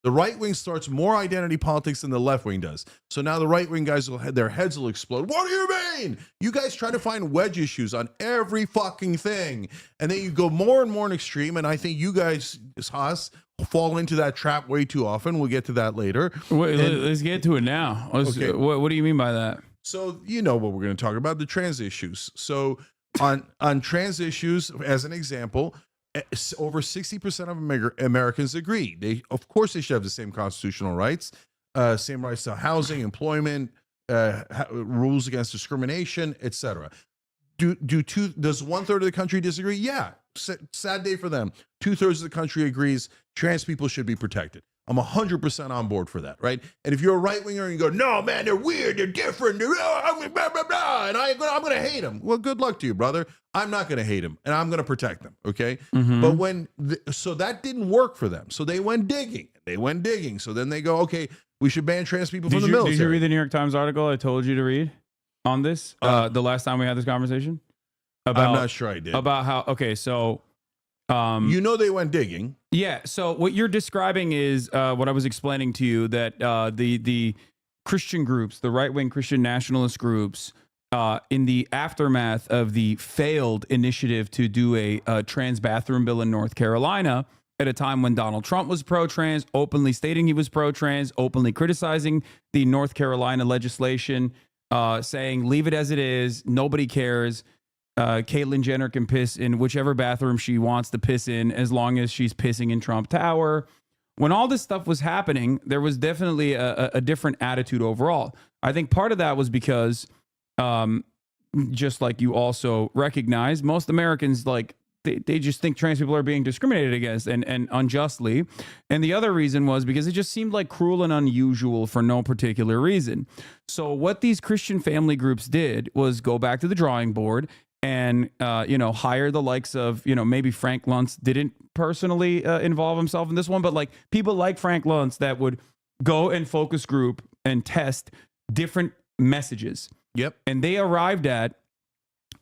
The right wing starts more identity politics than the left wing does. So now the right wing guys their heads will explode. What do you mean? You guys try to find wedge issues on every fucking thing, and then you go more and more in extreme. And I think you guys, Haas, fall into that trap way too often. We'll get to that later. Wait, let's get to it now. Okay. What do you mean by that? So you know what we're going to talk about, the trans issues. So on trans issues, as an example, over 60% of Americans agree. Of course, they should have the same constitutional rights, same rights to housing, employment, rules against discrimination, etc. Does 1/3 of the country disagree? Yeah, sad day for them. 2/3 of the country agrees trans people should be protected. I'm 100% on board for that, right? And if you're a right winger and you go, no, man, they're weird, they're different, they're blah, blah, blah, and I'm going to hate them. Well, good luck to you, brother. I'm not going to hate them, and I'm going to protect them, okay? But so that didn't work for them. So they went digging. So then they go, okay, we should ban trans people from the military. Did you read the New York Times article I told you to read on this the last time we had this conversation? I'm not sure I did. About how, okay, so... they went digging. Yeah. So what you're describing is what I was explaining to you, that the Christian groups, the right-wing Christian nationalist groups, in the aftermath of the failed initiative to do a trans bathroom bill in North Carolina, at a time when Donald Trump was pro-trans, openly stating he was pro-trans, openly criticizing the North Carolina legislation, saying, leave it as it is, nobody cares. Caitlyn Jenner can piss in whichever bathroom she wants to piss in, as long as she's pissing in Trump Tower. When all this stuff was happening, there was definitely a different attitude overall. I think part of that was because, just like you also recognize, most Americans, like, they just think trans people are being discriminated against and unjustly. And the other reason was because it just seemed like cruel and unusual for no particular reason. So what these Christian family groups did was go back to the drawing board and, hire the likes of, maybe Frank Luntz didn't personally involve himself in this one, but like people like Frank Luntz that would go and focus group and test different messages. Yep. And they arrived at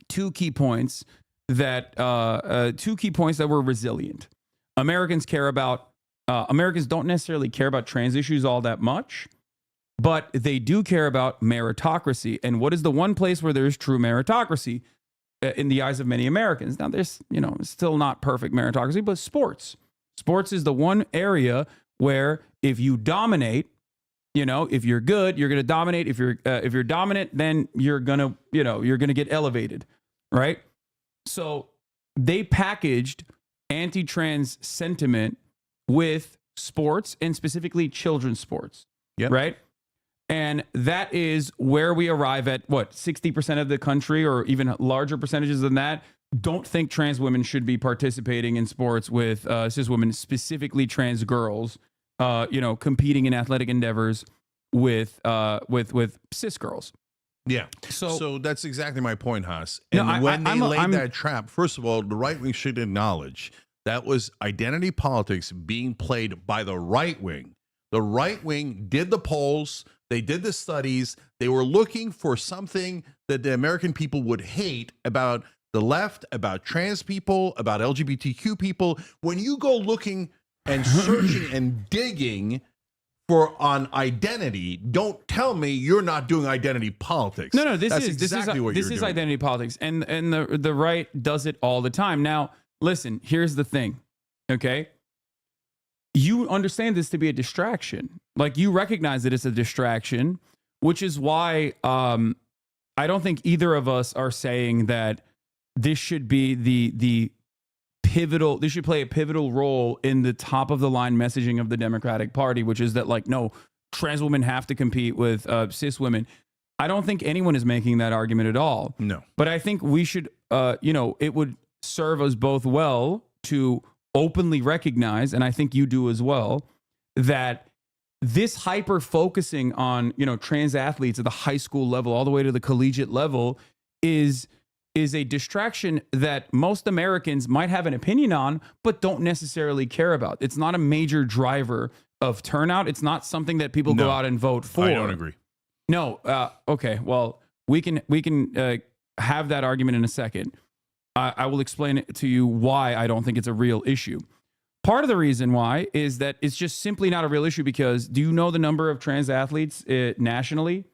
two key points that were resilient. Americans don't necessarily care about trans issues all that much, but they do care about meritocracy. And what is the one place where there's true meritocracy in the eyes of many Americans? Now, there's, still not perfect meritocracy, but sports. Sports is the one area where if you dominate, if you're good, you're going to dominate. If you're dominant, then you're going to get elevated, right? So they packaged anti-trans sentiment with sports, and specifically children's sports, right? And that is where we arrive at, 60% of the country, or even larger percentages than that, don't think trans women should be participating in sports with cis women, specifically trans girls, competing in athletic endeavors with cis girls. Yeah. So that's exactly my point, Haas. And when they laid that trap, first of all, the right wing should acknowledge that was identity politics being played by the right wing. The right wing did the polls. They did the studies. They were looking for something that the American people would hate about the left, about trans people, about LGBTQ people. When you go looking and searching and digging on identity, don't tell me you're not doing identity politics. No, this is identity politics, and the right does it all the time. Now, listen, here's the thing, okay? You understand this to be a distraction. Like, you recognize that it's a distraction, which is why I don't think either of us are saying that this should be the pivotal. This should play a pivotal role in the top of the line messaging of the Democratic Party, which is that, like, no, trans women have to compete with cis women. I don't think anyone is making that argument at all. No, but I think we should, it would serve us both well to openly recognize, and I think you do as well, that this hyper focusing on, trans athletes at the high school level all the way to the collegiate level is a distraction that most Americans might have an opinion on, but don't necessarily care about. It's not a major driver of turnout. It's not something that people go out and vote for. I don't agree. No. Okay. Well, we can have that argument in a second. I will explain it to you why I don't think it's a real issue. Part of the reason why is that it's just simply not a real issue because do you know the number of trans athletes nationally?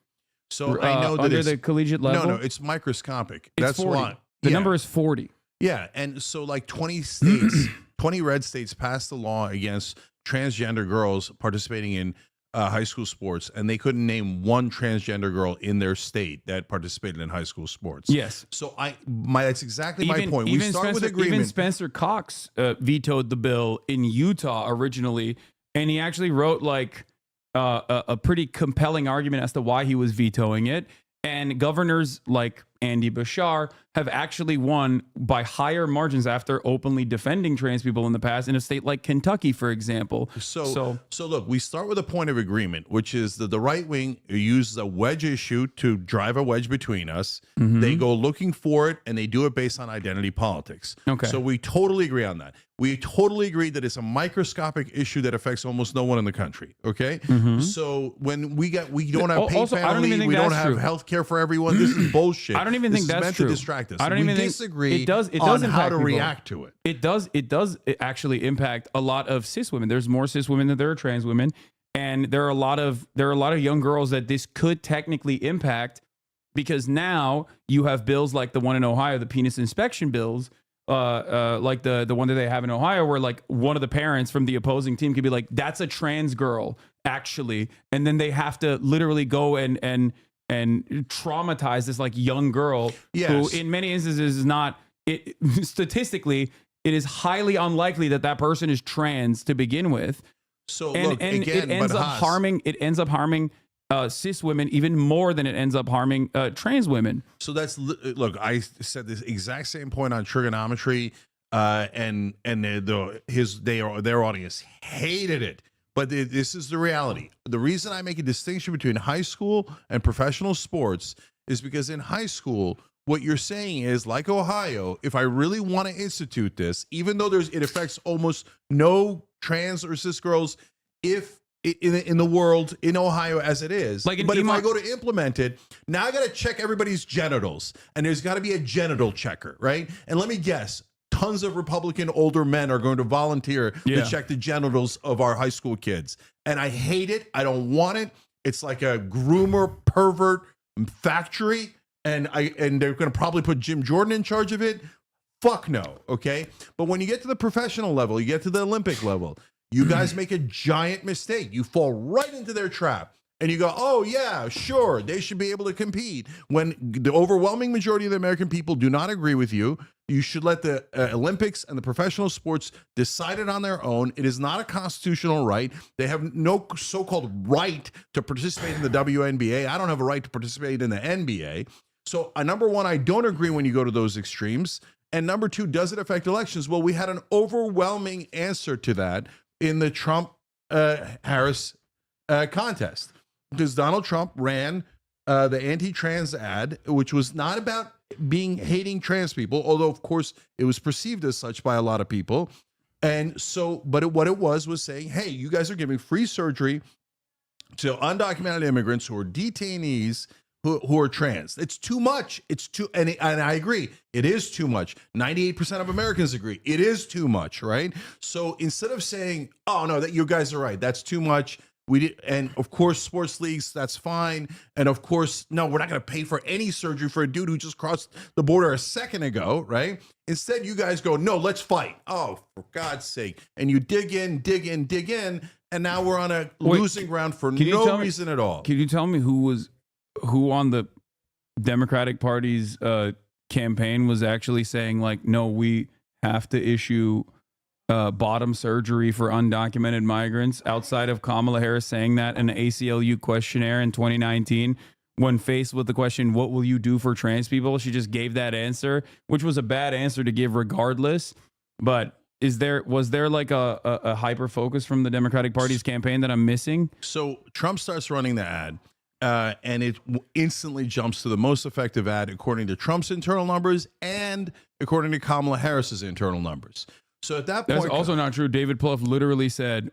So I know that under it's, the collegiate level? no, it's microscopic. It's That's 40. why. The Yeah. number is 40. Yeah, and so like 20 states, 20 red states passed a law against transgender girls participating in high school sports, and they couldn't name one transgender girl in their state that participated in high school sports. Yes. So that's exactly my point. We start with agreement. Even Spencer Cox vetoed the bill in Utah originally, and he actually wrote like a pretty compelling argument as to why he was vetoing it. And governors like Andy Bashar have actually won by higher margins after openly defending trans people in the past in a state like Kentucky, for example. So look, we start with a point of agreement, which is that the right wing uses a wedge issue to drive a wedge between us. They go looking for it, and they do it based on identity politics. Okay. So we totally agree on that. We totally agree that it's a microscopic issue that affects almost no one in the country. Okay. So when we don't have paid Also, I don't family, even think we don't that's have true. health care for everyone. This is bullshit. I don't even think This is that's meant true. to distract us. I don't we even think disagree it does on how impact to people. react to it. It does actually impact a lot of cis women. There's more cis women than there are trans women, and there are a lot of young girls that this could technically impact because now you have bills like the one in Ohio, the penis inspection bills, like the one that they have in Ohio, where like one of the parents from the opposing team could be like, "That's a trans girl, actually," and then they have to literally go and traumatize this like young girl who, in many instances, is not. Statistically, it is highly unlikely that that person is trans to begin with. So And look, again, it ends but up Haas, harming. It ends up harming cis women even more than it ends up harming trans women. So look. I said this exact same point on trigonometry, and their audience hated it. But this is the reality. The reason I make a distinction between high school and professional sports is because in high school, what you're saying is, like Ohio, if I really want to institute this, even though it affects almost no trans or cis girls, if in the world in Ohio as it is, Like but if I go to implement it, now I got to check everybody's genitals, and there's got to be a genital checker, right? And let me guess, tons of Republican older men are going to volunteer to check the genitals of our high school kids, and I hate it. I don't want it. It's like a groomer pervert factory. And they're going to probably put Jim Jordan in charge of it. Fuck no, okay? But when you get to the professional level, you get to the Olympic level, you guys make a giant mistake. You fall right into their trap. And you go, oh, yeah, sure, they should be able to compete. When the overwhelming majority of the American people do not agree with you, you should let the Olympics and the professional sports decide it on their own. It is not a constitutional right. They have no so-called right to participate in the WNBA. I don't have a right to participate in the NBA. So number one, I don't agree when you go to those extremes. And number two, does it affect elections? Well, we had an overwhelming answer to that in the Trump-Harris contest, because Donald Trump ran the anti-trans ad, which was not about hating trans people, although of course it was perceived as such by a lot of people. And so, what it was saying, hey, you guys are giving free surgery to undocumented immigrants who are detainees who are trans. It's too much. It's too, and I agree, it is too much. 98% of Americans agree it is too much, right? So instead of saying, oh no, that you guys are right, that's too much, and of course sports leagues, that's fine, and of course, no, we're not going to pay for any surgery for a dude who just crossed the border a second ago, right? Instead, you guys go, no, let's fight. Oh, for God's sake. And you dig in, and now we're on a losing ground for no reason at all. Can you tell me who on the Democratic Party's campaign was actually saying like, no, we have to issue bottom surgery for undocumented migrants, outside of Kamala Harris saying that in an ACLU questionnaire in 2019? When faced with the question, what will you do for trans people? She just gave that answer, which was a bad answer to give regardless. But was there like a hyper focus from the Democratic Party's campaign that I'm missing? So Trump starts running the ad. And it instantly jumps to the most effective ad according to Trump's internal numbers and according to Kamala Harris's internal numbers. So at that point, that's also not true. David Plouffe literally said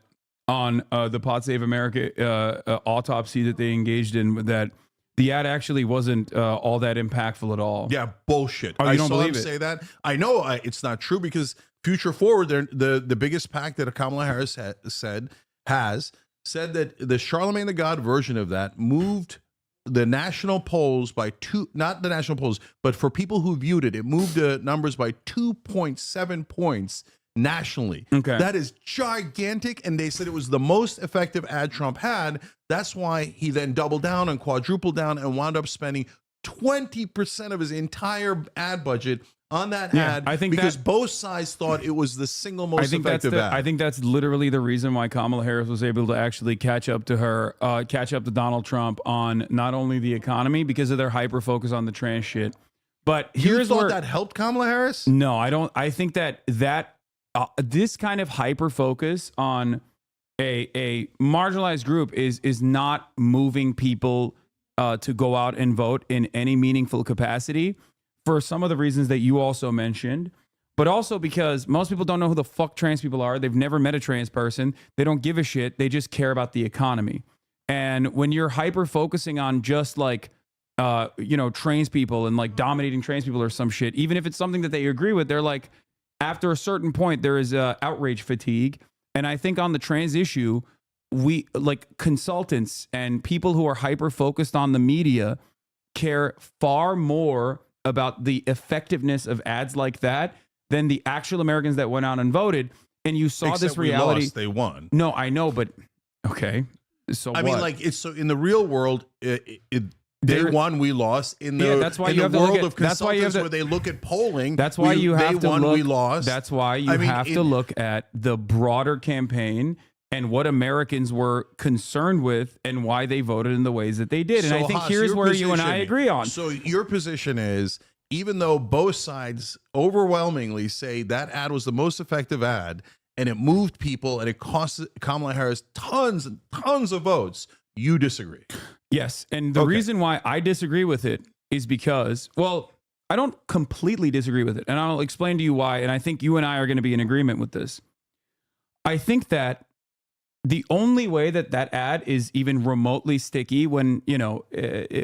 on the Pod Save America autopsy that they engaged in that the ad actually wasn't all that impactful at all. Yeah, bullshit. Oh, you I don't saw believe him it? say that. I know it's not true because Future Forward, the biggest PAC that Kamala Harris has said that the Charlemagne the God version of that moved the national polls by not the national polls, but for people who viewed it, it moved the numbers by 2.7 points nationally. Okay. That is gigantic. And they said it was the most effective ad Trump had. That's why he then doubled down and quadrupled down and wound up spending 20% of his entire ad budget on that ad. I think because both sides thought it was the single most effective ad. I think that's literally the reason why Kamala Harris was able to actually catch up to Donald Trump on not only the economy because of their hyper focus on the trans shit, but you thought that helped Kamala Harris? No, I don't. I think that this kind of hyper focus on a marginalized group is not moving people to go out and vote in any meaningful capacity, for some of the reasons that you also mentioned, but also because most people don't know who the fuck trans people are. They've never met a trans person. They don't give a shit. They just care about the economy. And when you're hyper focusing on just like, trans people and like dominating trans people or some shit, even if it's something that they agree with, they're like, after a certain point, there is outrage fatigue. And I think on the trans issue, we like consultants and people who are hyper focused on the media care far more about the effectiveness of ads like that than the actual Americans that went out and voted. And you saw this reality. We lost, they won. No, I know, but okay. So I mean, like it's so in the real world, they won, we lost. In the that's why in you the have to world look at, of consultants where they look at polling. That's why you have to won, look. We lost. That's why you have to look at the broader campaign and what Americans were concerned with and why they voted in the ways that they did. And I think here's where you and I agree on. So your position is, even though both sides overwhelmingly say that ad was the most effective ad and it moved people and it cost Kamala Harris tons and tons of votes, you disagree? Yes. And the reason why I disagree with it is because, well, I don't completely disagree with it. And I'll explain to you why. And I think you and I are going to be in agreement with this. I think that the only way that ad is even remotely sticky when,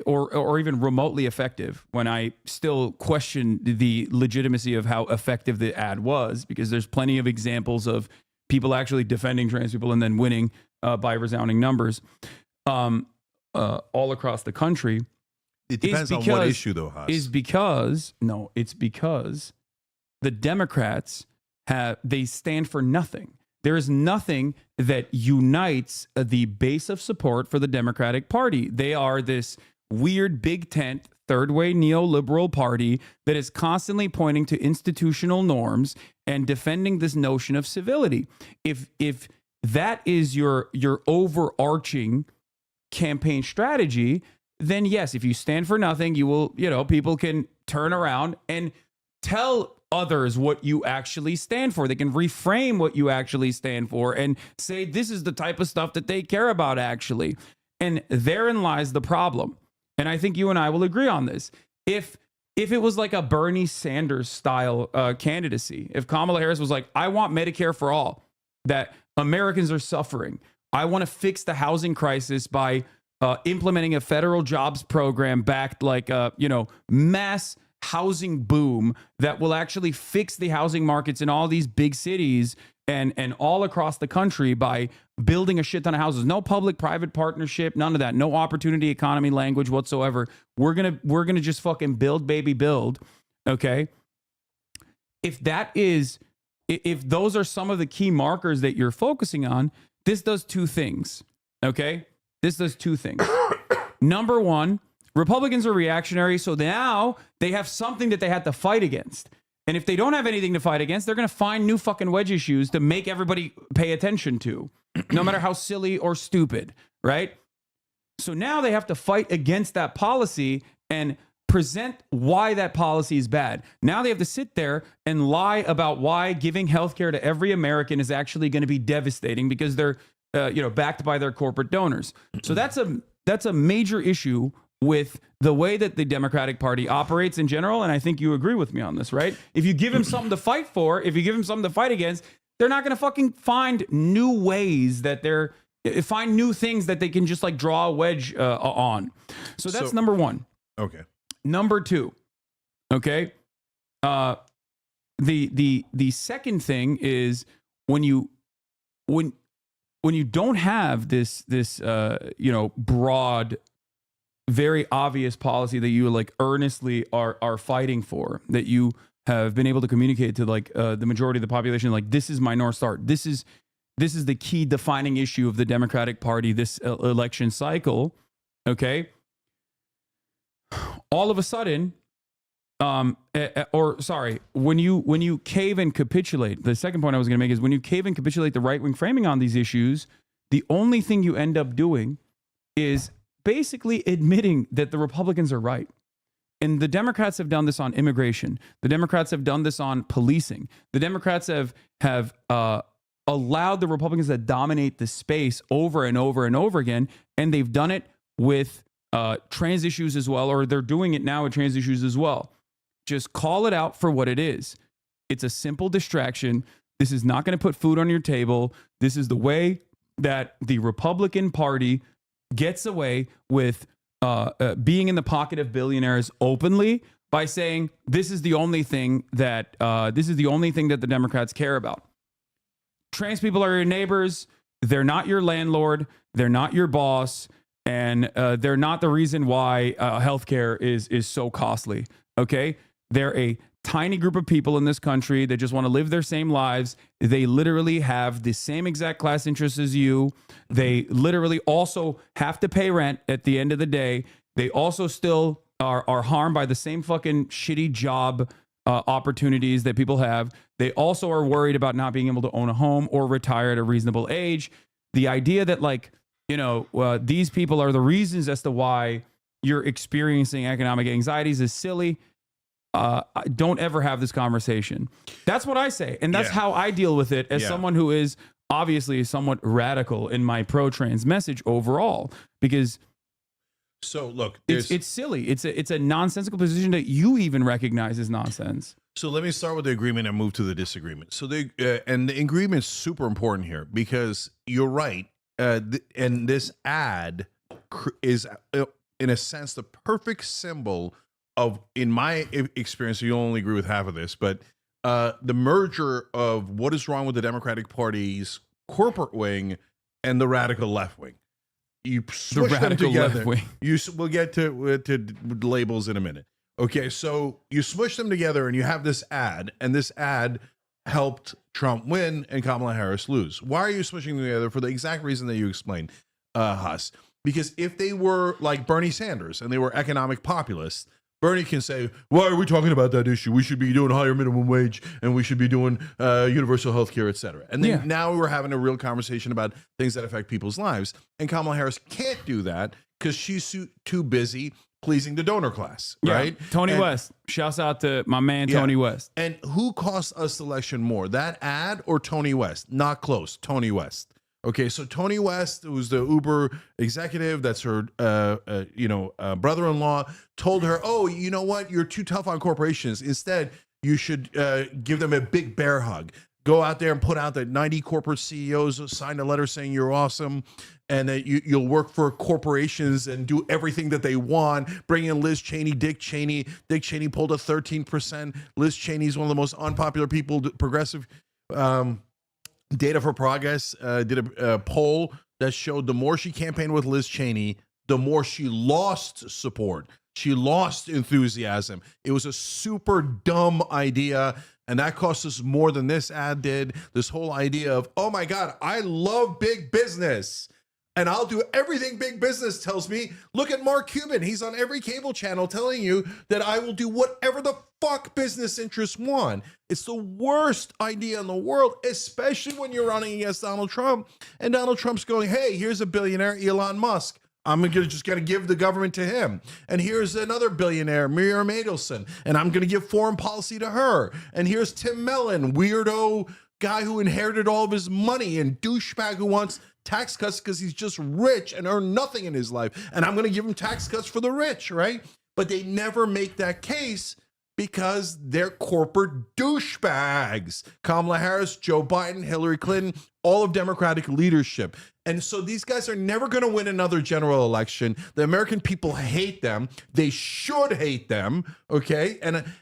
or even remotely effective, when I still question the legitimacy of how effective the ad was, because there's plenty of examples of people actually defending trans people and then winning by resounding numbers all across the country. It depends on what issue, though, Haas. It's because the Democrats they stand for nothing. There is nothing that unites the base of support for the Democratic Party. They are this weird big tent, third way neoliberal party that is constantly pointing to institutional norms and defending this notion of civility. If that is your overarching campaign strategy, then yes, if you stand for nothing, you will, people can turn around and tell others what you actually stand for. They can reframe what you actually stand for and say this is the type of stuff that they care about actually. And therein lies the problem. And I think you and I will agree on this. If it was like a Bernie Sanders style candidacy, if Kamala Harris was like, I want Medicare for all, that Americans are suffering. I want to fix the housing crisis by implementing a federal jobs program backed like mass housing boom that will actually fix the housing markets in all these big cities and all across the country by building a shit ton of houses. No public-private partnership, none of that. No opportunity economy language whatsoever. We're gonna just fucking build, baby, build. Okay. If those are some of the key markers that you're focusing on, this does two things. Okay. This does two things. Number one, Republicans are reactionary, so now they have something that they had to fight against. And if they don't have anything to fight against, they're going to find new fucking wedge issues to make everybody pay attention to, no matter how silly or stupid, right? So now they have to fight against that policy and present why that policy is bad. Now they have to sit there and lie about why giving healthcare to every American is actually going to be devastating because they're backed by their corporate donors. So that's a major issue with the way that the Democratic Party operates in general. And I think you agree with me on this, right? If you give him something to fight for, if you give him something to fight against, they're not going to fucking find new ways find new things that they can just like draw a wedge on. So that's number one. Okay. Number two. Okay. the second thing is when you don't have this broad, very obvious policy that you like earnestly are fighting for, that you have been able to communicate to like the majority of the population, like this is my North Star. This is the key defining issue of the Democratic Party this election cycle. Okay. All of a sudden, when you cave and capitulate, the second point I was going to make is when you cave and capitulate the right-wing framing on these issues, the only thing you end up doing is basically admitting that the Republicans are right. And the Democrats have done this on immigration. The Democrats have done this on policing. The Democrats have allowed the Republicans to dominate the space over and over and over again, and they've done it with trans issues as well, or they're doing it now with trans issues as well. Just call it out for what it is. It's a simple distraction. This is not going to put food on your table. This is the way that the Republican Party gets away with being in the pocket of billionaires openly by saying this is the only thing that the Democrats care about. Trans people are your neighbors. They're not your landlord. They're not your boss. And they're not the reason why healthcare is so costly. Okay? They're a tiny group of people in this country that just want to live their same lives. They literally have the same exact class interests as you. They literally also have to pay rent at the end of the day. They also still are harmed by the same fucking shitty job opportunities that people have. They also are worried about not being able to own a home or retire at a reasonable age. The idea that these people are the reasons as to why you're experiencing economic anxieties is silly. Don't ever have this conversation. That's what I say. And that's how I deal with it as someone who is obviously somewhat radical in my pro-trans message overall, because look, it's silly. It's a nonsensical position that you even recognize as nonsense. So let me start with the agreement and move to the disagreement. So the agreement is super important here because you're right. And this ad is, in a sense, the perfect symbol of, in my experience, you'll only agree with half of this, but the merger of what is wrong with the Democratic Party's corporate wing and the radical left wing. You smush them together. We'll get to labels in a minute. Okay, so you smush them together and you have this ad, and this ad helped Trump win and Kamala Harris lose. Why are you smushing them together? For the exact reason that you explained, Haas. Because if they were like Bernie Sanders and they were economic populists, Bernie can say, why are we talking about that issue? We should be doing higher minimum wage and we should be doing universal health care, et cetera. And then now we're having a real conversation about things that affect people's lives. And Kamala Harris can't do that because she's too busy pleasing the donor class, right? Tony West. Shouts out to my man, Tony West. And who cost us the election more, that ad or Tony West? Not close. Tony West. Okay, so Tony West, who's the Uber executive, that's her, brother-in-law, told her, "Oh, you know what? You're too tough on corporations. Instead, you should give them a big bear hug. Go out there and put out that 90 corporate CEOs signed a letter saying you're awesome, and that you'll work for corporations and do everything that they want. Bring in Liz Cheney, Dick Cheney. Dick Cheney pulled a 13%. Liz Cheney is one of the most unpopular people, progressive." Data for Progress did a poll that showed the more she campaigned with Liz Cheney, the more she lost support. She lost enthusiasm. It was a super dumb idea, and that cost us more than this ad did. This whole idea of, oh my God, I love big business, and I'll do everything big business tells me. Look at Mark Cuban. He's on every cable channel telling you that I will do whatever the fuck business interests want. It's the worst idea in the world, especially when you're running against Donald Trump. And Donald Trump's going, hey, here's a billionaire, Elon Musk. I'm just going to give the government to him. And here's another billionaire, Miriam Adelson, and I'm going to give foreign policy to her. And here's Tim Mellon, weirdo guy who inherited all of his money and douchebag who wants tax cuts because he's just rich and earned nothing in his life. And I'm going to give him tax cuts for the rich, right? But they never make that case because they're corporate douchebags. Kamala Harris, Joe Biden, Hillary Clinton, all of Democratic leadership. And so these guys are never going to win another general election. The American people hate them. They should hate them. Okay.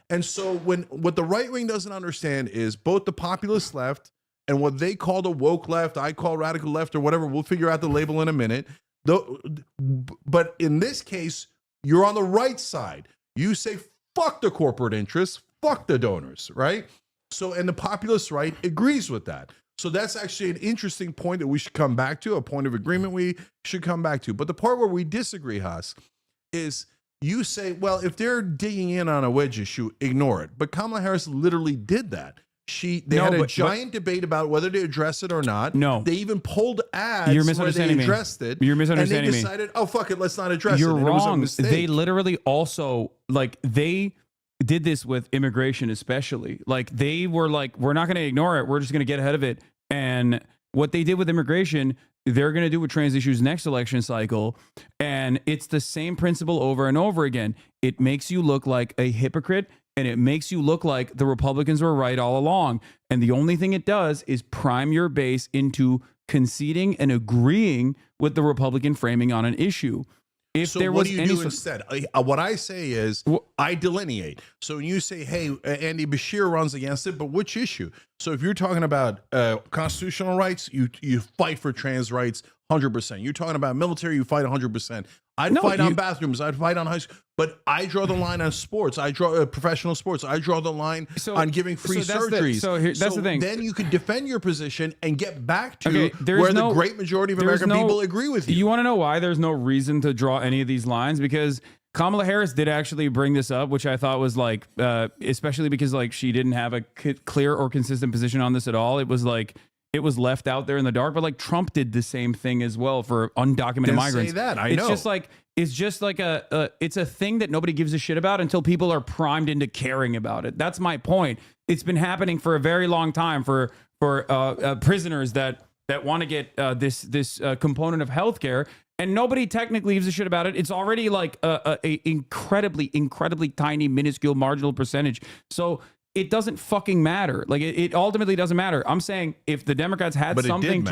And so what the right wing doesn't understand is both the populist left and what they call the woke left, I call radical left or whatever. We'll figure out the label in a minute. But in this case, you're on the right side. You say, fuck the corporate interests, fuck the donors, right? So, and the populist right agrees with that. So that's actually an interesting point that we should come back to, a point of agreement we should come back to. But the part where we disagree, Haas, is you say, well, if they're digging in on a wedge issue, ignore it. But Kamala Harris literally did that. They had a giant debate about whether to address it or not. No. They even pulled ads where they addressed it. You're misunderstanding me. And they decided, oh, fuck it, let's not address You're it. wrong. It was a mistake. They literally also, like, they did this with immigration especially. Like, they were like, we're not going to ignore it. We're just going to get ahead of it. And what they did with immigration, they're going to do with trans issues next election cycle. And it's the same principle over and over again. It makes you look like a hypocrite, and it makes you look like the Republicans were right all along. And the only thing it does is prime your base into conceding and agreeing with the Republican framing on an issue. If so there what was do you any do instead? What I say is I delineate. So when you say, hey, Andy Bashir runs against it, but which issue? So if you're talking about constitutional rights, you fight for trans rights 100%. You're talking about military, you fight 100%. I'd fight on bathrooms. I'd fight on high school. But I draw the line on sports. I draw professional sports. I draw the line on giving free surgeries. That's the thing. Then you can defend your position and get back to where the great majority of American people agree with you. You want to know why there's no reason to draw any of these lines? Because Kamala Harris did actually bring this up, which I thought was like, especially because like she didn't have a clear or consistent position on this at all. It was like, it was left out there in the dark, but like Trump did the same thing as well for undocumented migrants. Say that. It's just like it's a thing that nobody gives a shit about until people are primed into caring about it. That's my point. It's been happening for a very long time for prisoners that want to get this component of healthcare, and nobody technically gives a shit about it. It's already like a incredibly tiny, minuscule, marginal percentage. So it doesn't fucking matter. Like it ultimately doesn't matter. I'm saying if the Democrats had something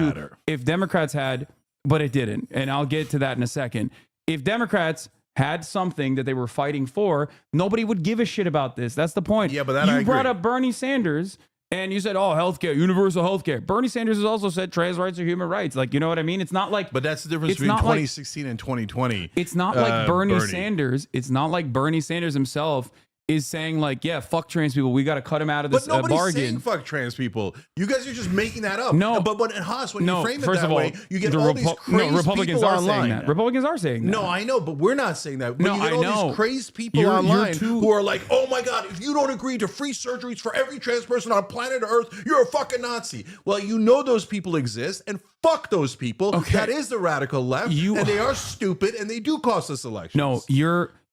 if Democrats had, but it didn't. And I'll get to that in a second. If Democrats had something that they were fighting for, nobody would give a shit about this. That's the point. Yeah, but that you brought up Bernie Sanders and you said, oh, healthcare, universal healthcare. Bernie Sanders has also said trans rights are human rights. Like, you know what I mean? It's not like, but that's the difference between 2016 and 2020. It's not like Bernie Sanders. It's not like Bernie Sanders himself is saying like, yeah, fuck trans people. We got to cut him out of this bargain. But nobody's saying bargain. fuck trans people. You guys are just making that up. No, but Haas, when you frame it first that of all, way, you get all these crazy Republicans people are online. saying that. Republicans are saying that. No, I know, but we're not saying that. But No, you get I all know. these crazy people online who are like, oh my God, if you don't agree to free surgeries for every trans person on planet Earth, you're a fucking Nazi. Well, you know those people exist, and fuck those people. Okay. That is the radical left, and they are stupid, and they do cost us elections. No,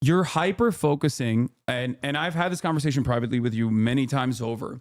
you're hyper focusing, and I've had this conversation privately with you many times over.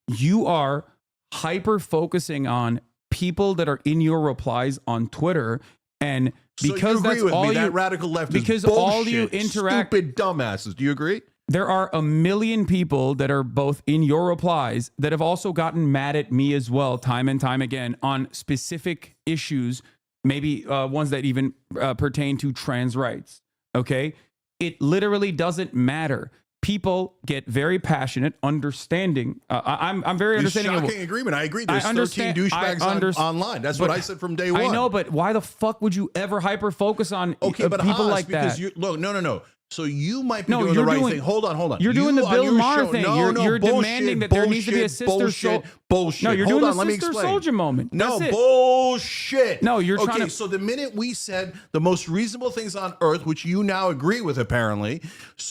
You are hyper focusing on people that are in your replies on Twitter, and because so you agree that's with all me, you that radical left because is bullshit, all you interact stupid dumbasses. Do you agree? There are a million people that are both in your replies that have also gotten mad at me as well, time and time again, on specific issues, maybe ones that even pertain to trans rights. Okay. It literally doesn't matter. People get very passionate, understanding. I'm very understanding. Shocking agreement. I agree. There's 13 douchebags online. That's what I said from day one. I know, but why the fuck would you ever hyper focus on but people Haas, like that? Look, no. So you might be doing the right thing. Hold on. You're doing the Bill Maher thing. You're bullshit, demanding that there needs to be a sister soldier. Bullshit. No, you're Hold doing on, the let me sister explain. soldier moment. No, That's it. bullshit. No, you're trying to. So the minute we said the most reasonable things on earth, which you now agree with apparently,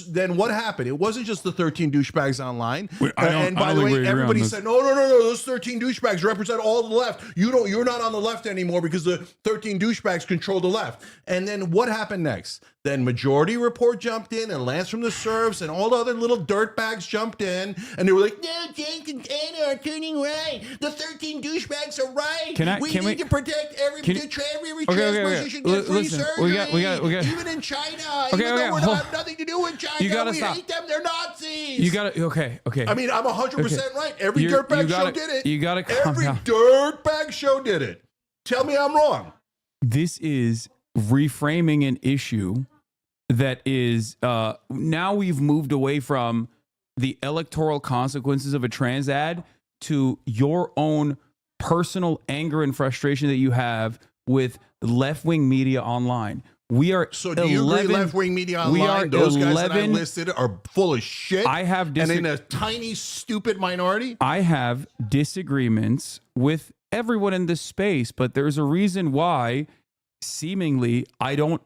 then what happened? It wasn't just the 13 douchebags online. And by the way, everybody said, no, those 13 douchebags represent all the left. You're not on the left anymore because the 13 douchebags control the left. And then what happened next? Then Majority Report jumped in, and Lance from the Serfs and all the other little dirtbags jumped in, and they were like, no, James and Anna are turning right. The 13 douchebags are right. We need to protect every trans person should get free surgery. We got, even in China, even though we have nothing to do with China, we hate them. They're Nazis. You got to, okay. I mean, I'm 100% right. Every dirtbag show did it. You got to calm Every down. dirtbag show did it. Tell me I'm wrong. this is reframing an issue that is now we've moved away from the electoral consequences of a trans ad to your own personal anger and frustration that you have with left-wing media online. We are So do you agree left-wing media online, those guys that I listed are full of shit? I have and in a tiny, stupid minority? I have disagreements with everyone in this space, but there's a reason why seemingly I don't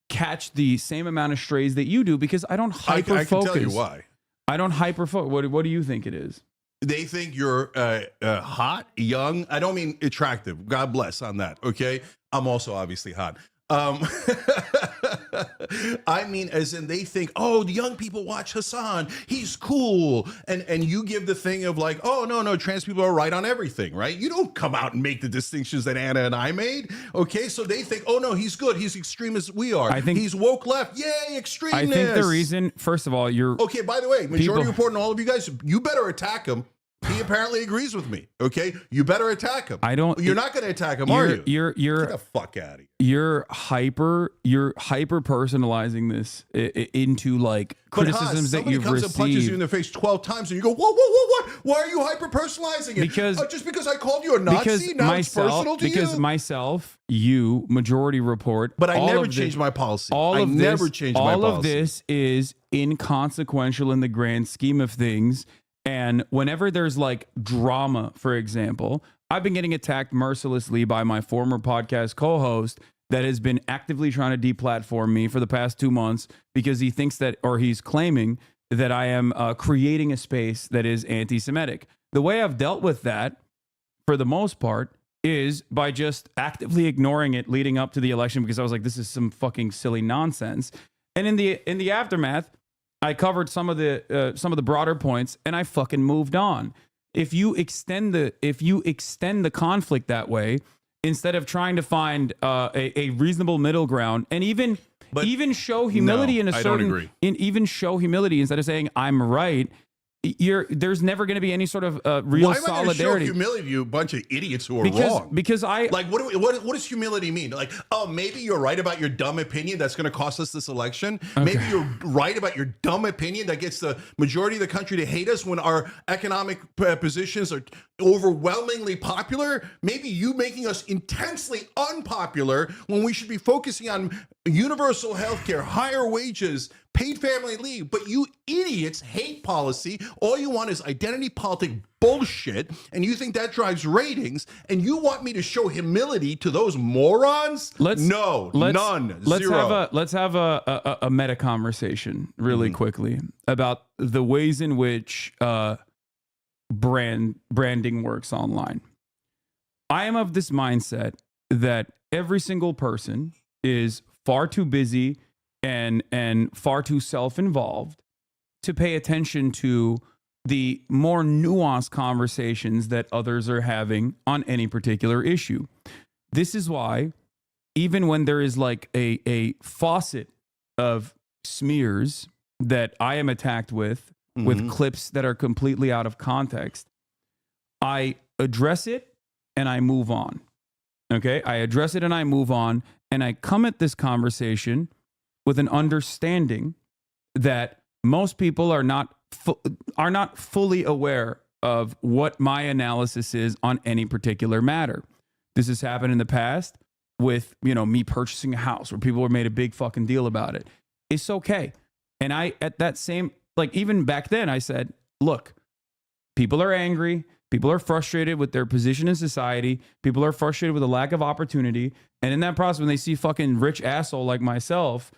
catch the same amount of strays that you do because I don't hyper-focus. I can tell you why. I don't hyper-focus. What do you think it is? They think you're hot, young. I don't mean attractive. God bless on that. Okay. I'm also obviously hot. I mean, as in they think, oh, the young people watch Hasan. He's cool. And you give the thing of like, oh, no, trans people are right on everything, right? You don't come out and make the distinctions that Anna and I made. Okay. So they think, oh, no, he's good. He's extreme as we are. I think he's woke left. Yay, extremeness. I think the reason, first of all, you're. Okay, by the way, majority report and all of you guys, you better attack him. He apparently agrees with me. Okay, you better attack him. You're not going to attack him, are you? You're get the fuck out of here. You're hyper personalizing this into like criticisms that you've received. Somebody comes and punches you in the face 12 times, and you go, what? Why are you hyper personalizing it? Because just because I called you a Nazi, now it's personal to you. Because myself, you, majority report, but I never changed my policy. I never changed my policy. All of this is inconsequential in the grand scheme of things. And whenever there's like drama, for example, I've been getting attacked mercilessly by my former podcast co-host that has been actively trying to deplatform me for the past 2 months because he thinks that, or he's claiming that I am creating a space that is anti-Semitic. The way I've dealt with that, for the most part, is by just actively ignoring it leading up to the election because I was like, this is some fucking silly nonsense. And in the aftermath, I covered some of the broader points, and I fucking moved on. If you extend the conflict that way, instead of trying to find a reasonable middle ground, and even show humility even show humility instead of saying I'm right, there's never going to be any sort of real solidarity. Why am I going to show humility to you, a bunch of idiots who are wrong? Because I like what does humility mean? Like, oh, maybe you're right about your dumb opinion that's going to cost us this election. Okay. Maybe you're right about your dumb opinion that gets the majority of the country to hate us when our economic positions are overwhelmingly popular. Maybe you making us intensely unpopular when we should be focusing on universal health care, higher wages, paid family leave, but you idiots hate policy. All you want is identity politic bullshit, and you think that drives ratings, and you want me to show humility to those morons? None. Zero. Let's have a meta conversation really quickly about the ways in which branding works online. I am of this mindset that every single person is far too busy and far too self-involved to pay attention to the more nuanced conversations that others are having on any particular issue. This is why, even when there is like a faucet of smears that I am attacked with clips that are completely out of context, I address it and I move on. Okay? I address it and I move on, and I come at this conversation with an understanding that most people are not fully aware of what my analysis is on any particular matter. This has happened in the past with, me purchasing a house where people were made a big fucking deal about it. It's okay. And I, at that same, like even back then I said, look, people are angry. People are frustrated with their position in society. People are frustrated with a lack of opportunity. And in that process, when they see fucking rich asshole like myself,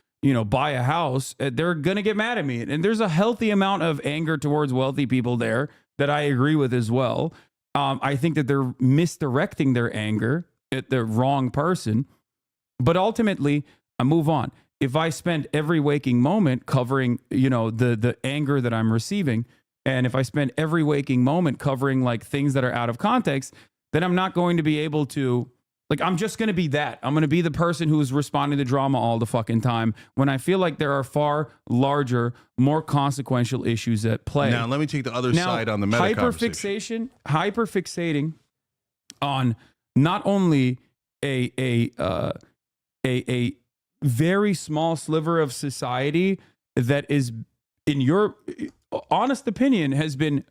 buy a house, they're going to get mad at me. And there's a healthy amount of anger towards wealthy people there that I agree with as well. I think that they're misdirecting their anger at the wrong person. But ultimately, I move on. If I spend every waking moment covering, the anger that I'm receiving, and if I spend every waking moment covering like things that are out of context, then I'm not going to be able to, I'm just going to be that. I'm going to be the person who's responding to drama all the fucking time when I feel like there are far larger, more consequential issues at play. Now, let me take the other side on the meta conversation. Hyperfixating on not only a very small sliver of society that is, in your honest opinion, has been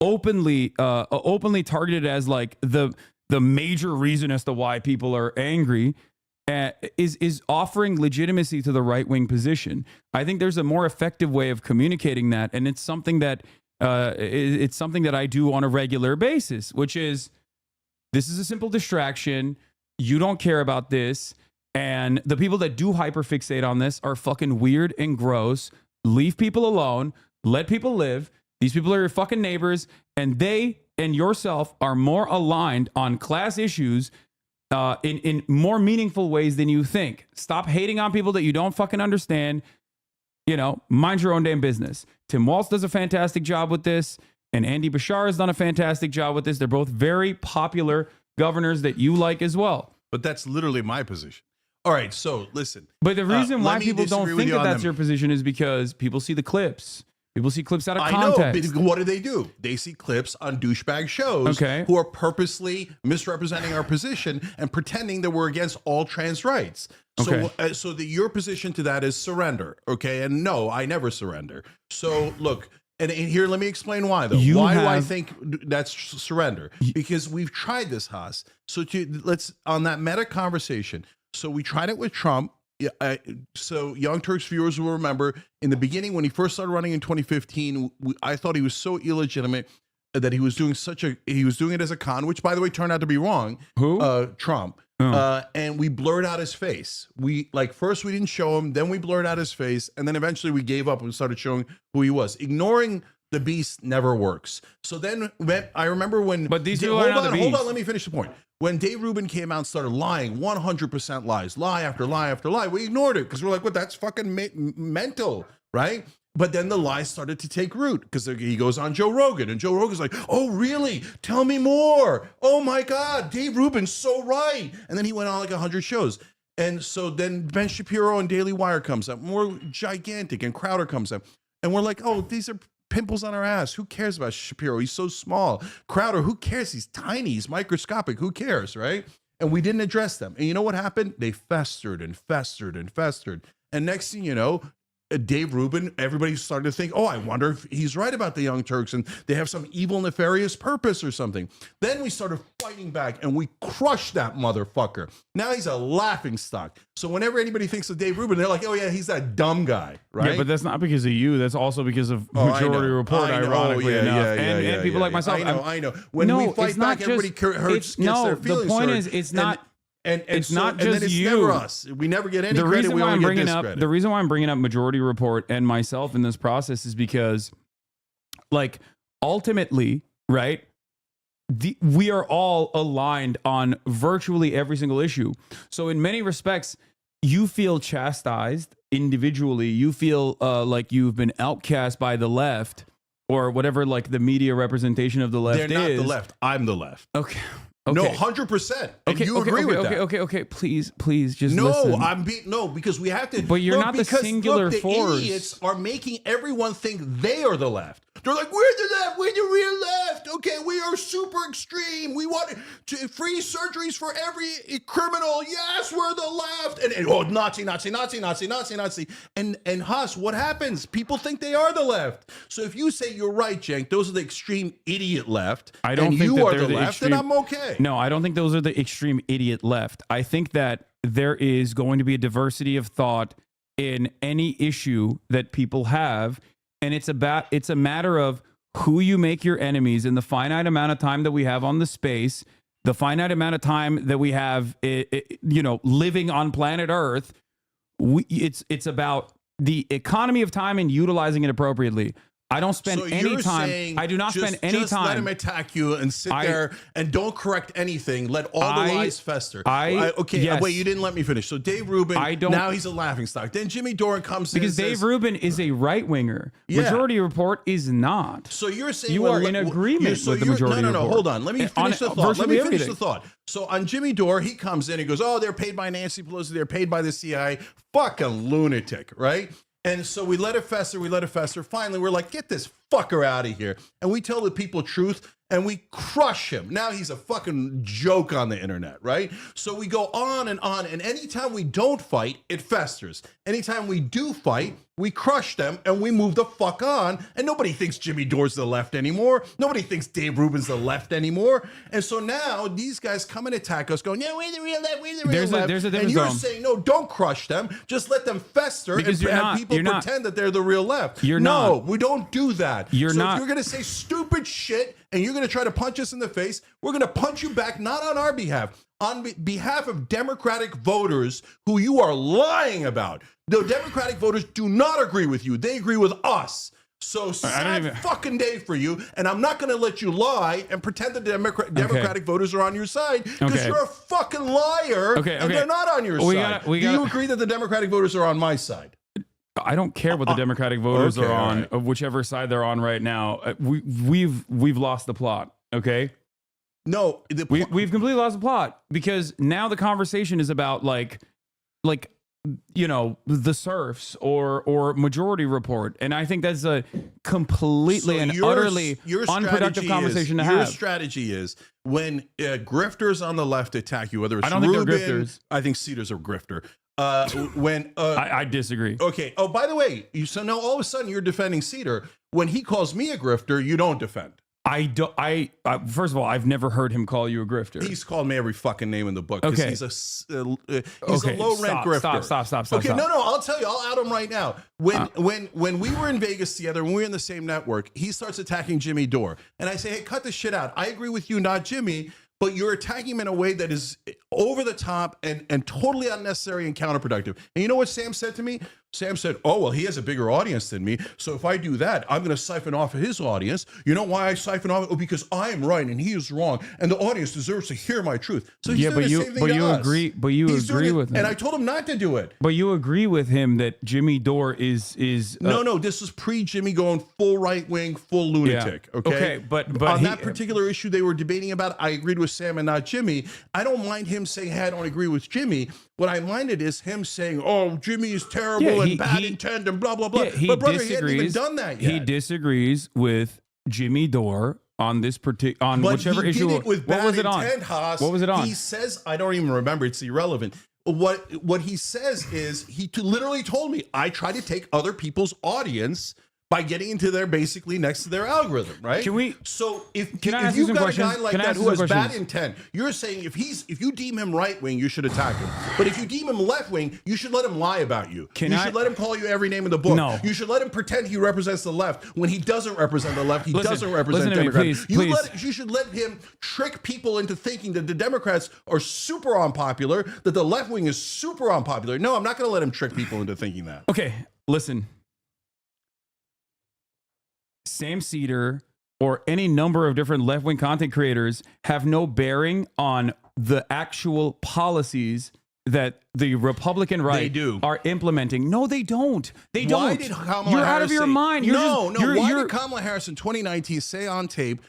openly targeted as like the major reason as to why people are angry, is offering legitimacy to the right wing position. I think there's a more effective way of communicating that, and it's something that I do on a regular basis, which is, this is a simple distraction. You don't care about this. And the people that do hyperfixate on this are fucking weird and gross. Leave people alone. Let people live. These people are your fucking neighbors. And they and yourself are more aligned on class issues in more meaningful ways than you think. Stop hating on people that you don't fucking understand. You know, mind your own damn business. Tim Walz does a fantastic job with this. And Andy Bashar has done a fantastic job with this. They're both very popular governors that you like as well. But that's literally my position. All right, so listen. But the reason why people don't think that that's your position is because people see the clips. People see clips out of context. I know, but what do? They see clips on douchebag shows who are purposely misrepresenting our position and pretending that we're against all trans rights. So, so your position to that is surrender, okay? And no, I never surrender. So look, and here, let me explain why, though. Why do I think that's surrender? Because we've tried this, Haas. So let's, on that meta conversation, so we tried it with Trump. So Young Turks viewers will remember in the beginning when he first started running in 2015, I thought he was so illegitimate that he was doing it as a con, which by the way turned out to be wrong. Who? Trump. And we blurred out his face. First we didn't show him, then we blurred out his face, and then eventually we gave up and started showing who he was. Ignoring the beast never works. So then I remember when, but these people are not the beast. Hold on, let me finish the point. When Dave Rubin came out and started lying, 100% lies, lie after lie after lie, we ignored it because we're like, well, that's fucking mental, right? But then the lies started to take root because he goes on Joe Rogan, and Joe Rogan's like, oh, really? Tell me more. Oh, my God, Dave Rubin's so right. And then he went on like 100 shows. And so then Ben Shapiro and Daily Wire comes up, more gigantic, and Crowder comes up. And we're like, oh, these are pimples on our ass. Who cares about Shapiro? He's so small. Crowder, who cares? He's tiny. He's microscopic. Who cares, right? And we didn't address them. And you know what happened? They festered and festered and festered. And next thing you know, Dave Rubin, everybody started to think, oh, I wonder if he's right about the Young Turks and they have some evil, nefarious purpose or something. Then we started fighting back and we crushed that motherfucker. Now he's a laughing stock. So whenever anybody thinks of Dave Rubin, they're like, oh yeah, he's that dumb guy, right? Yeah, but that's not because of you. That's also because of Majority Report, ironically enough. And people like myself. I know. When we fight back, everybody gets their feelings the point hurt. is, it's not... And it's so, not just and then it's you. never us. We never get any credit. We only get discredit. The reason why I'm bringing up Majority Report and myself in this process is because, like, ultimately, right, we are all aligned on virtually every single issue. So in many respects, you feel chastised individually. You feel like you've been outcast by the left or whatever, like the media representation of the left is. They're not the left. I'm the left. Okay. No, 100%. And you agree with that. Okay. Please, just listen. No, because we have to. But you're not the singular force. The idiots are making everyone think they are the left. They're like, we're the left. We're the real left. Okay, we are super extreme. We want free surgeries for every criminal. Yes, we're the left. And oh, Nazi. And Haas, what happens? People think they are the left. So if you say you're right, Cenk, those are the extreme idiot left. I don't and think you that are they're the the left, extreme, then I'm okay. No, I don't think those are the extreme idiot left. I think that there is going to be a diversity of thought in any issue that people have. And it's a matter of who you make your enemies in the finite amount of time that we have on the space, the finite amount of time that we have, living on planet Earth. It's about the economy of time and utilizing it appropriately. I don't spend any time. I do not spend any time. Just let him attack you and sit there and don't correct anything. Let all the lies fester. Yes. Wait, you didn't let me finish. So Dave Rubin, now he's a laughingstock. Then Jimmy Doran comes in because Dave Rubin is a right winger. Yeah. Majority Report is not. So you're saying you are in agreement with the Majority Report. No. Hold on. Let me finish the thought. So on Jimmy Dore, he comes in. He goes, "Oh, they're paid by Nancy Pelosi. They're paid by the CIA. Fucking lunatic, right?" And so we let it fester. Finally, we're like, get this fucker out of here. And we tell the people truth and we crush him. Now he's a fucking joke on the internet, right? So we go on. And anytime we don't fight, it festers. Anytime we do fight, we crush them and we move the fuck on. And nobody thinks Jimmy Dore's the left anymore. Nobody thinks Dave Rubin's the left anymore. And so now these guys come and attack us going, yeah, we're the real left, we're the real left. There's a difference. And you're saying, no, don't crush them. Just let them fester and people pretend that they're the real left. No, we don't do that. If you're going to say stupid shit and you're going to try to punch us in the face, we're going to punch you back, not on our behalf, on behalf of Democratic voters who you are lying about. The Democratic voters do not agree with you. They agree with us. So sad fucking day for you. And I'm not going to let you lie and pretend that the Democratic voters are on your side because you're a fucking liar and they're not on your side. Do you agree that the Democratic voters are on my side? I don't care what the Democratic voters are on, of whichever side they're on right now. We've lost the plot. Okay. No, we've completely lost the plot because now the conversation is about like you know, the serfs or Majority Report, and I think that's a completely and utterly unproductive conversation to have. Your strategy is when grifters on the left attack you, whether it's Rubin, think they're grifters. I think Cedar's a grifter. I disagree. Okay. Oh, by the way, so now all of a sudden you're defending Cedar when he calls me a grifter. You don't defend. First of all, I've never heard him call you a grifter. He's called me every fucking name in the book. Okay. He's a low rent grifter. Stop. Okay. No. I'll tell you. I'll out him right now. When we were in Vegas together, when we were in the same network, he starts attacking Jimmy Dore. And I say, hey, cut this shit out. I agree with you, not Jimmy. But you're attacking him in a way that is over the top and totally unnecessary and counterproductive. And you know what Sam said to me? Sam said, oh, well, he has a bigger audience than me. So if I do that, I'm going to siphon off of his audience. You know why I siphon off? Oh, because I am right and he is wrong. And the audience deserves to hear my truth. So he's doing the same thing to us. But you agree with him. And I told him not to do it. But you agree with him that Jimmy Dore is No, this is pre-Jimmy going full right-wing, full lunatic. Yeah. Okay, but on that particular issue they were debating about, I agreed with Sam and not Jimmy. I don't mind him saying, hey, I don't agree with Jimmy. What I minded is him saying, oh, Jimmy is terrible and bad intent and blah, blah, blah. Yeah, but brother, he hadn't even done that yet. He disagrees with Jimmy Dore on this particular, whichever he issue. Did it with what bad was it intent, on? Haas. What was it on? He says, I don't even remember. It's irrelevant. What he says is he literally told me, I try to take other people's audience by getting into their basically next to their algorithm, right? So if you've got a guy like that who has bad intent, you're saying if you deem him right wing, you should attack him. But if you deem him left wing, you should let him lie about you. You should let him call you every name in the book. No. You should let him pretend he represents the left when he doesn't represent the left. He doesn't represent Democrats. You should let him trick people into thinking that the Democrats are super unpopular, that the left wing is super unpopular. No, I'm not going to let him trick people into thinking that. Okay, listen. Sam Cedar or any number of different left-wing content creators have no bearing on the actual policies that the Republican right are implementing. No, they don't. They don't. Why did Kamala You're Harris out of your mind. Why did Kamala Harris in 2019 say on tape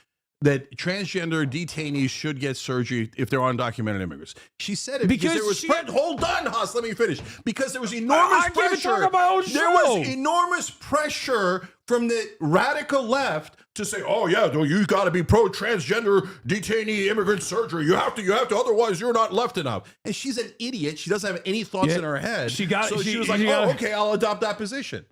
that transgender detainees should get surgery if they're undocumented immigrants? She said it because there was hold on, Haas, let me finish. Because there was enormous pressure. There was enormous pressure from the radical left to say, "Oh yeah, you got to be pro transgender detainee immigrant surgery. You have to, otherwise you're not left enough." And she's an idiot. She doesn't have any thoughts in her head. She was like, "Oh, okay, I'll adopt that position."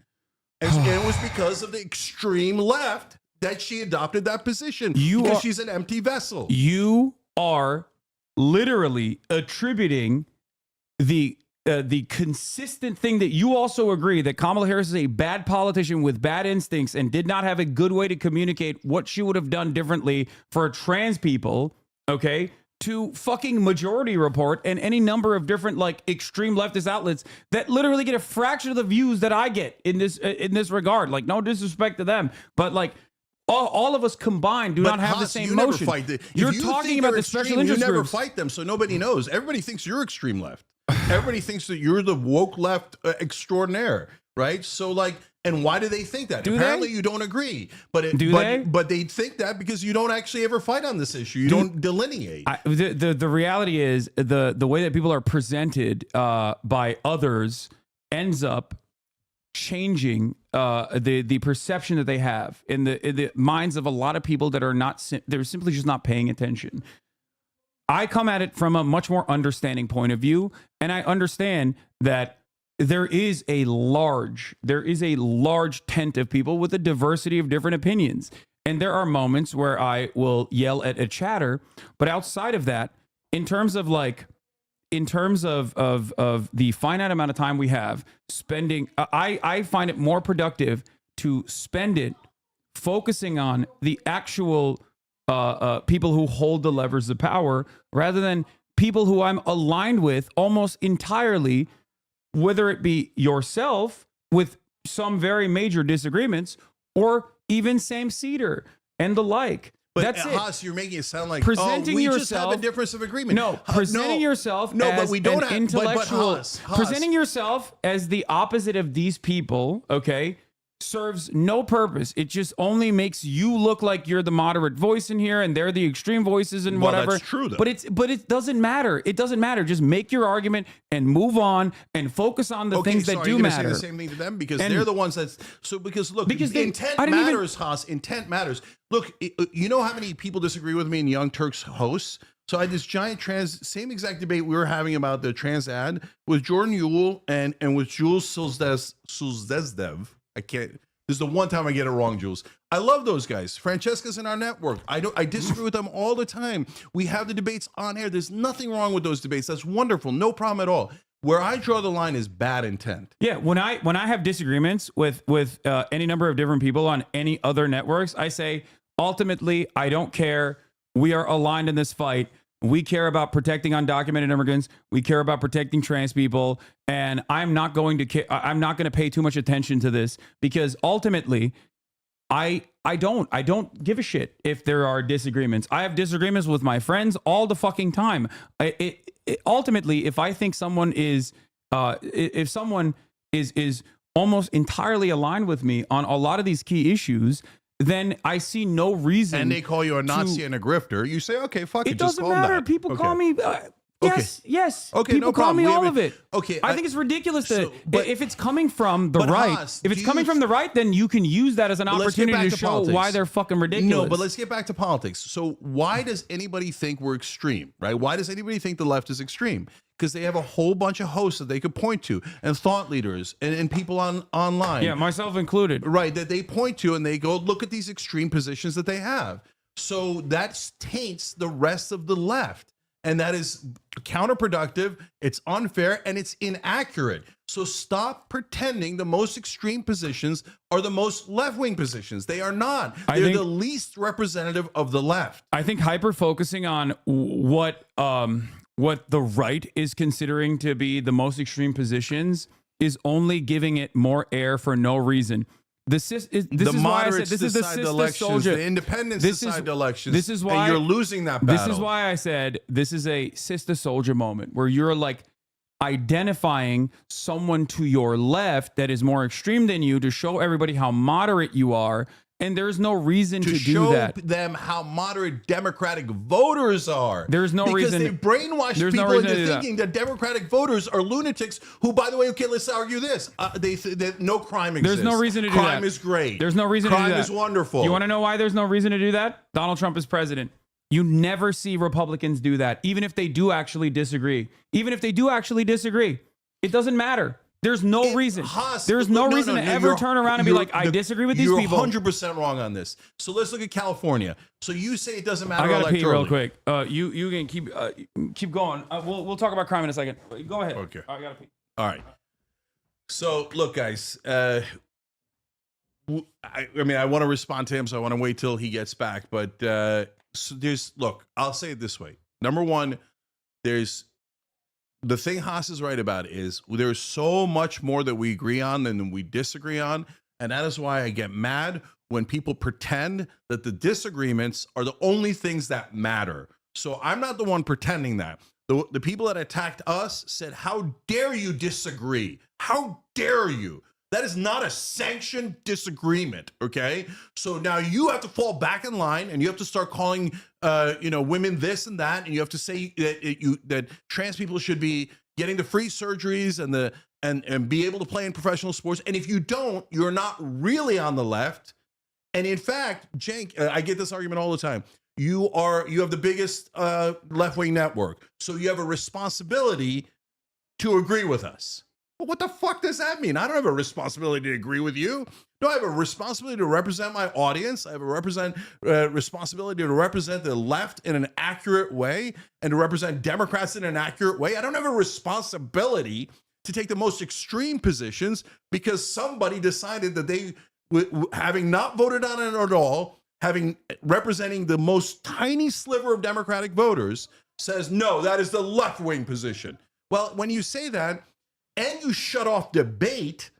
And it was because of the extreme left that she adopted that position because she's an empty vessel. You are literally attributing the consistent thing that you also agree that Kamala Harris is a bad politician with bad instincts and did not have a good way to communicate what she would have done differently for trans people, okay, to fucking Majority Report and any number of different like extreme leftist outlets that literally get a fraction of the views that I get in this regard. Like, no disrespect to them, but like all of us combined do not have the same motion. You're talking about the special interest groups. You never groups. fight them, so nobody knows. Everybody thinks you're extreme left. Everybody thinks that you're the woke left extraordinaire, right? So like, and why do they think that? Apparently you don't agree, but they think that because you don't actually ever fight on this issue. You don't delineate. The reality is the way that people are presented by others ends up changing the perception that they have in the minds of a lot of people that are not they're simply just not paying attention. I come at it from a much more understanding point of view, and I understand that there is a large tent of people with a diversity of different opinions. And there are moments where I will yell at a chatter, but outside of that, in terms of the finite amount of time we have spending, I find it more productive to spend it focusing on the actual people who hold the levers of power rather than people who I'm aligned with almost entirely, whether it be yourself with some very major disagreements or even same-seater and the like. But that's Haas, you're making it sound like presenting we yourself, just have a difference of agreement. No, presenting yourself as but we don't an have, intellectual, Haas, presenting yourself as the opposite of these people, okay, serves no purpose. It just only makes you look like you're the moderate voice in here and they're the extreme voices and whatever. That's true, though. But it doesn't matter. It doesn't matter. Just make your argument and move on and focus on the things that do matter. Say the same thing to them because they're the ones because intent matters, Haas. Intent matters. Look, you know how many people disagree with me in Young Turks hosts? So I had this giant same exact debate we were having about the trans ad with Jordan Yule and with Jules Sulzdezdev. This is the one time I get it wrong, Jules. I love those guys. Francesca's in our network. I disagree with them all the time. We have the debates on air. There's nothing wrong with those debates. That's wonderful. No problem at all. Where I draw the line is bad intent. Yeah, when I have disagreements with any number of different people on any other networks, I say ultimately I don't care. We are aligned in this fight. We care about protecting undocumented immigrants. We care about protecting trans people, and I'm not going to pay too much attention to this because ultimately, I don't give a shit if there are disagreements. I have disagreements with my friends all the fucking time. Ultimately, if I think someone is almost entirely aligned with me on a lot of these key issues, then I see no reason. And they call you a Nazi and a grifter. You say, okay, fuck it. It doesn't matter. People call me. Yes. Okay, people no call problem. me all of it. Okay, I think it's ridiculous if it's coming from the right. Haas, if it's coming from the right, then you can use that as an opportunity to show politics. why they're fucking ridiculous. No, but let's get back to politics. So why does anybody think we're extreme, right? Why does anybody think the left is extreme? Because they have a whole bunch of hosts that they could point to and thought leaders and people online. Yeah, myself included. Right, that they point to and they go, look at these extreme positions that they have. So that taints the rest of the left. And that is counterproductive, it's unfair, and it's inaccurate. So stop pretending the most extreme positions are the most left-wing positions. They are not. They're the least representative of the left. I think hyper-focusing on what the right is considering to be the most extreme positions is only giving it more air for no reason. This is why I said this is the sister soldier. The independents decide the elections. This is why and you're losing that battle. This is why I said this is a sister soldier moment where you're like identifying someone to your left that is more extreme than you to show everybody how moderate you are. And there's no reason to do that. To show them how moderate Democratic voters are. There's no reason. Because they brainwash people into thinking that Democratic voters are lunatics who, by the way, okay, let's argue this. That no crime exists. There's no reason to do that. Crime is great. There's no reason to do that. Crime is wonderful. You want to know why there's no reason to do that? Donald Trump is president. You never see Republicans do that, even if they do actually disagree. Even if they do actually disagree. It doesn't matter. There's no reason. There's no reason to ever turn around and be like, I disagree with these people. You're 100% wrong on this. So let's look at California. So you say it doesn't matter. I gotta pee real quick. You can keep going. We'll talk about crime in a second. Go ahead. Okay. I gotta pee. All right. So look, guys. I want to respond to him, so I want to wait till he gets back. But I'll say it this way. Number one, the thing Haas is right about is there's so much more that we agree on than we disagree on. And that is why I get mad when people pretend that the disagreements are the only things that matter. So I'm not the one pretending that. The people that attacked us said, how dare you disagree? How dare you? That is not a sanctioned disagreement, okay? So now you have to fall back in line and you have to start calling women this and that, and you have to say that trans people should be getting the free surgeries and and be able to play in professional sports. And if you don't, you're not really on the left. And in fact, Cenk, I get this argument all the time. You have the biggest left-wing network, so you have a responsibility to agree with us. But what the fuck does that mean? I don't have a responsibility to agree with you. No, I have a responsibility to represent my audience. I have a responsibility to represent the left in an accurate way and to represent Democrats in an accurate way. I don't have a responsibility to take the most extreme positions because somebody decided that they, having not voted on it at all, representing the most tiny sliver of Democratic voters, says, no, that is the left-wing position. Well, when you say that and you shut off debate,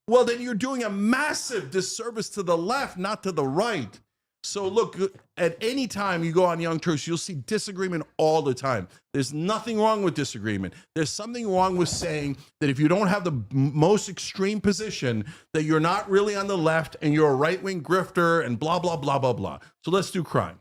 well, then you're doing a massive disservice to the left, not to the right. So look, at any time you go on Young Turks, you'll see disagreement all the time. There's nothing wrong with disagreement. There's something wrong with saying that if you don't have the most extreme position, that you're not really on the left and you're a right-wing grifter and blah, blah, blah, blah, blah. So let's do crime.